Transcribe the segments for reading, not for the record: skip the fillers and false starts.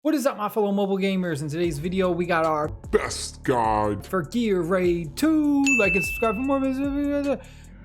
What is up, my fellow mobile gamers? In today's video, we got our best guide for Gear Raid 2. Like and subscribe for more videos.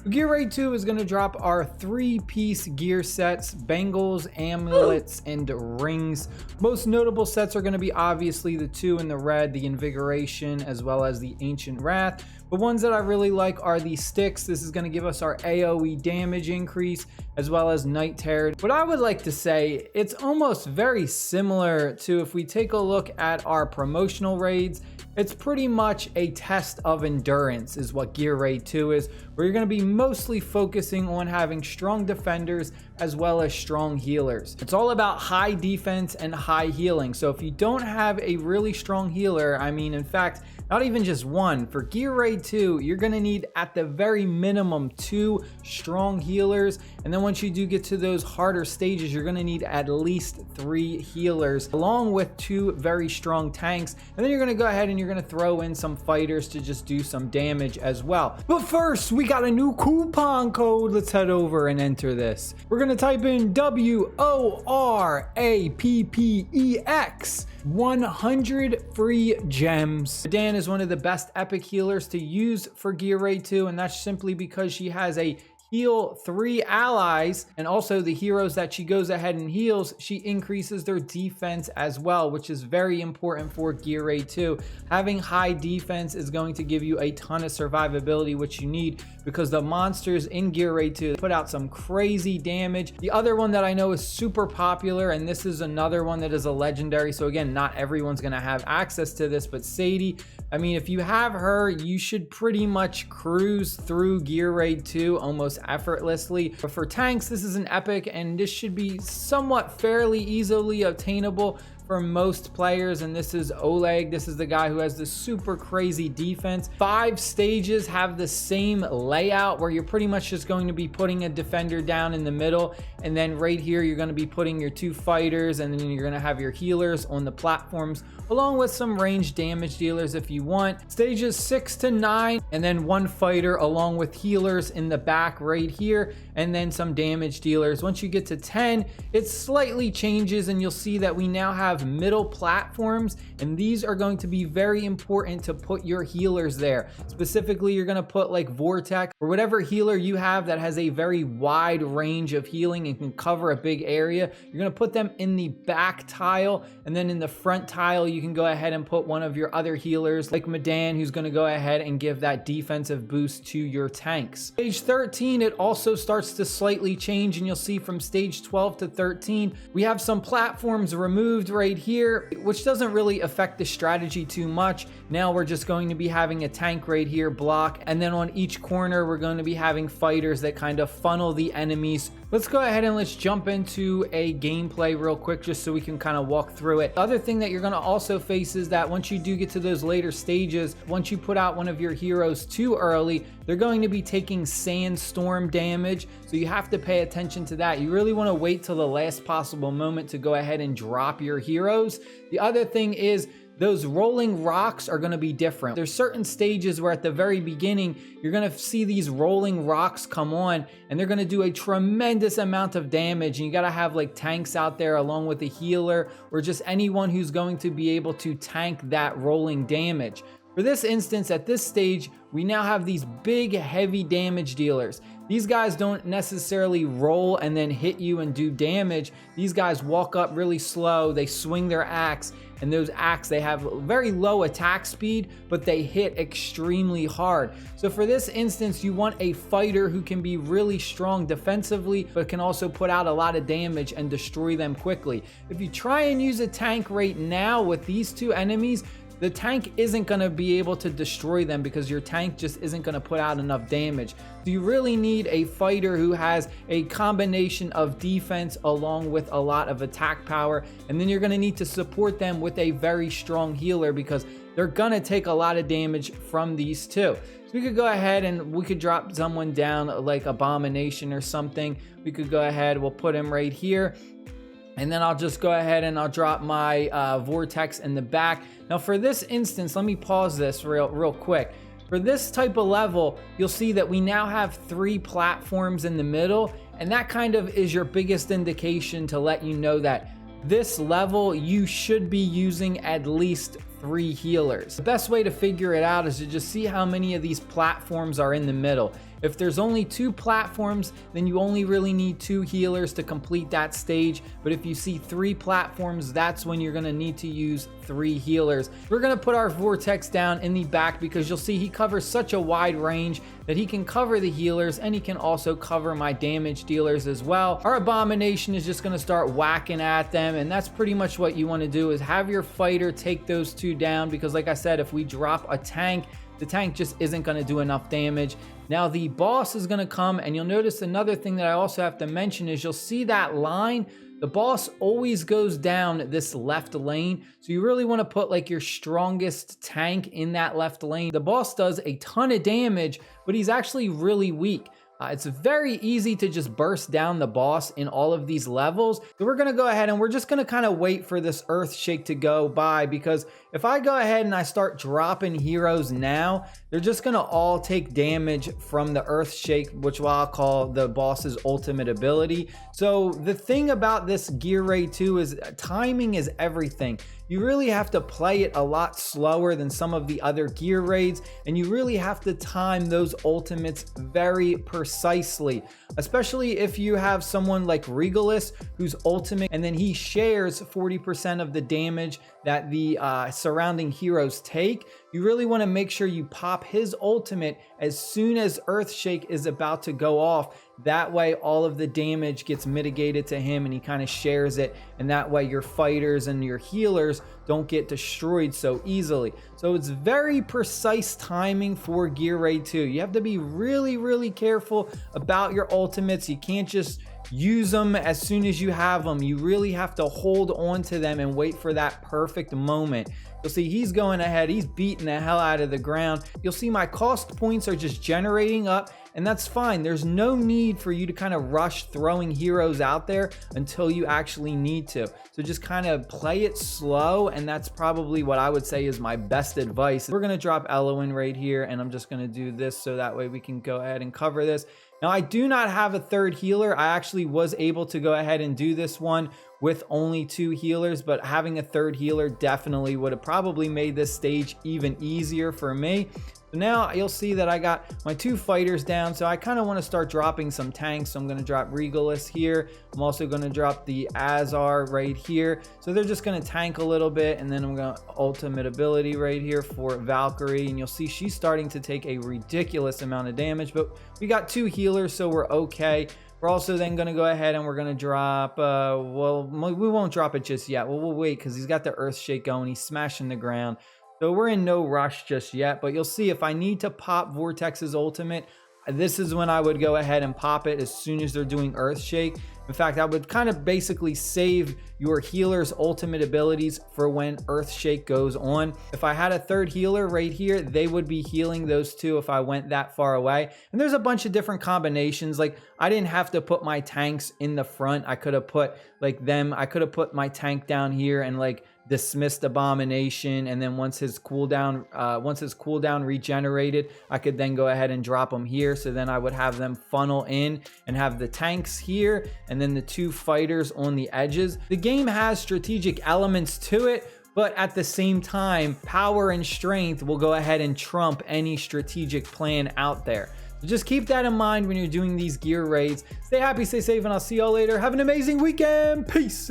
Gear Raid 2 is going to drop our 3-piece gear sets, bangles, amulets, and rings. Most notable sets are going to be obviously the 2 in the red, the Invigoration, as well as the Ancient Wrath. The ones that I really like are the sticks. This is going to give us our AoE damage increase, as well as Night Terror. What I would like to say, it's almost very similar to if we take a look at our promotional raids. It's pretty much a test of endurance is what Gear Raid 2 is, where you're going to be mostly focusing on having strong defenders as well as strong healers. It's all about high defense and high healing. So if you don't have a really strong healer, I mean, in fact, not even just one, for Gear Raid 2, you're going to need at the very minimum 2 strong healers. And then once you do get to those harder stages, you're going to need at least 3 healers along with 2 very strong tanks. And then you're going to go ahead and you're going to throw in some fighters to just do some damage as well. But first, we got a new coupon code. Let's head over and enter this. We're going to type in WORAPPEX. 100 free gems. Dan is one of the best epic healers to use for Gear Raid 2, and that's simply because she has a heal 3 allies, and also the heroes that she goes ahead and heals, she increases their defense as well, which is very important for Gear Raid 2. Having high defense is going to give you a ton of survivability, which you need because the monsters in Gear Raid 2 put out some crazy damage. The other one that I know is super popular, and this is another one that is a legendary, so again, not everyone's gonna have access to this, but Sadie, I mean, if you have her, you should pretty much cruise through Gear Raid 2 almost effortlessly. But for tanks, this is an epic, and this should be somewhat fairly easily obtainable for most players. And this is Oleg. This is the guy who has the super crazy defense. 5 stages have the same layout where you're pretty much just going to be putting a defender down in the middle, and then right here you're going to be putting your 2 fighters, and then you're going to have your healers on the platforms along with some range damage dealers if you want. Stages 6 to 9, and then 1 fighter along with healers in the back right here, and then some damage dealers. Once you get to 10, it slightly changes, and you'll see that we now have middle platforms, and these are going to be very important to put your healers there. Specifically, you're going to put like Vortex or whatever healer you have that has a very wide range of healing and can cover a big area. You're going to put them in the back tile, and then in the front tile you can go ahead and put one of your other healers like Madan, who's going to go ahead and give that defensive boost to your tanks. Stage 13, it also starts to slightly change, and you'll see from stage 12 to 13 we have some platforms removed right here, which doesn't really affect the strategy too much. Now we're just going to be having a tank right here block, and then on each corner we're going to be having fighters that kind of funnel the enemies. Let's go ahead and let's jump into a gameplay real quick just so we can kind of walk through it. The other thing that you're going to also face is that once you do get to those later stages, once you put out one of your heroes too early, they're going to be taking sandstorm damage, so you have to pay attention to that. You really want to wait till the last possible moment to go ahead and drop your heroes. The other thing is those rolling rocks are going to be different. There's certain stages where at the very beginning you're going to see these rolling rocks come on, and they're going to do a tremendous amount of damage, and you got to have like tanks out there along with a healer or just anyone who's going to be able to tank that rolling damage. For this instance, at this stage, we now have these big heavy damage dealers. These guys don't necessarily roll and then hit you and do damage. These guys walk up really slow, they swing their axe, and those axes, they have very low attack speed, but they hit extremely hard. So for this instance, you want a fighter who can be really strong defensively, but can also put out a lot of damage and destroy them quickly. If you try and use a tank right now with these 2 enemies, the tank isn't going to be able to destroy them because your tank just isn't going to put out enough damage. So you really need a fighter who has a combination of defense along with a lot of attack power, and then you're going to need to support them with a very strong healer because they're going to take a lot of damage from these 2. So we could go ahead and we could drop someone down like Abomination or something. We could go ahead, we'll put him right here. And then I'll just go ahead and I'll drop my Vortex in the back. Now for this instance, let me pause this real quick. For this type of level, you'll see that we now have 3 platforms in the middle, and that kind of is your biggest indication to let you know that this level, you should be using at least 3 healers. The best way to figure it out is to just see how many of these platforms are in the middle. If there's only 2 platforms, then you only really need 2 healers to complete that stage. But if you see 3 platforms, that's when you're gonna need to use 3 healers. We're gonna put our vortex down in the back because you'll see he covers such a wide range that he can cover the healers and he can also cover my damage dealers as well. Our abomination is just gonna start whacking at them, and that's pretty much what you wanna do, is have your fighter take those 2 down, because like I said, if we drop a tank, the tank just isn't going to do enough damage. Now the boss is going to come, and you'll notice another thing that I also have to mention is you'll see that line. The boss always goes down this left lane, so you really want to put like your strongest tank in that left lane. The boss does a ton of damage, but he's actually really weak. It's very easy to just burst down the boss in all of these levels. So we're going to go ahead and we're just going to kind of wait for this earth shake to go by, because if I go ahead and I start dropping heroes now, they're just going to all take damage from the earth shake, which I'll call the boss's ultimate ability. So the thing about this gear raid 2 is timing is everything. You really have to play it a lot slower than some of the other gear raids, and you really have to time those ultimates very precisely, especially if you have someone like Regalis whose ultimate, and then he shares 40% of the damage that the surrounding heroes take. You really want to make sure you pop his ultimate as soon as Earthshake is about to go off. That way all of the damage gets mitigated to him and he kind of shares it, and that way your fighters and your healers don't get destroyed so easily. So it's very precise timing for Gear Raid 2. You have to be really careful about your ultimates. You can't just use them as soon as you have them. You really have to hold on to them and wait for that perfect moment. You'll see he's going ahead, he's beating the hell out of the ground. You'll see my cost points are just generating up, and that's fine. There's no need for you to kind of rush throwing heroes out there until you actually need to. So just kind of play it slow, and that's probably what I would say is my best advice. We're gonna drop Eloin right here, and I'm just gonna do this so that way we can go ahead and cover this. Now I do not have a third healer. I actually was able to go ahead and do this one with only 2 healers, but having a third healer definitely would have probably made this stage even easier for me. So now you'll see that I got my 2 fighters down, so I kind of want to start dropping some tanks. So I'm going to drop Regalis here. I'm also going to drop the Azar right here. So they're just going to tank a little bit, and then I'm going to ultimate ability right here for Valkyrie, and you'll see she's starting to take a ridiculous amount of damage, but we got 2 healers, so we're okay. We're also then going to go ahead and we're going to drop, well, we won't drop it just yet. We'll wait because he's got the earth shake going. He's smashing the ground. So we're in no rush just yet, but you'll see if I need to pop Vortex's ultimate, this is when I would go ahead and pop it as soon as they're doing Earthshake. In fact, I would kind of basically save your healer's ultimate abilities for when Earthshake goes on. If I had a third healer right here, they would be healing those 2 if I went that far away. And there's a bunch of different combinations. Like, I didn't have to put my tanks in the front. I could have put like them. I could have put my tank down here and like dismissed Abomination, and then once his cooldown regenerated, I could then go ahead and drop him here. So then I would have them funnel in and have the tanks here and then the 2 fighters on the edges. The game has strategic elements to it, but at the same time, power and strength will go ahead and trump any strategic plan out there. So just keep that in mind when you're doing these gear raids. Stay happy, stay safe, and I'll see y'all later. Have an amazing weekend. Peace.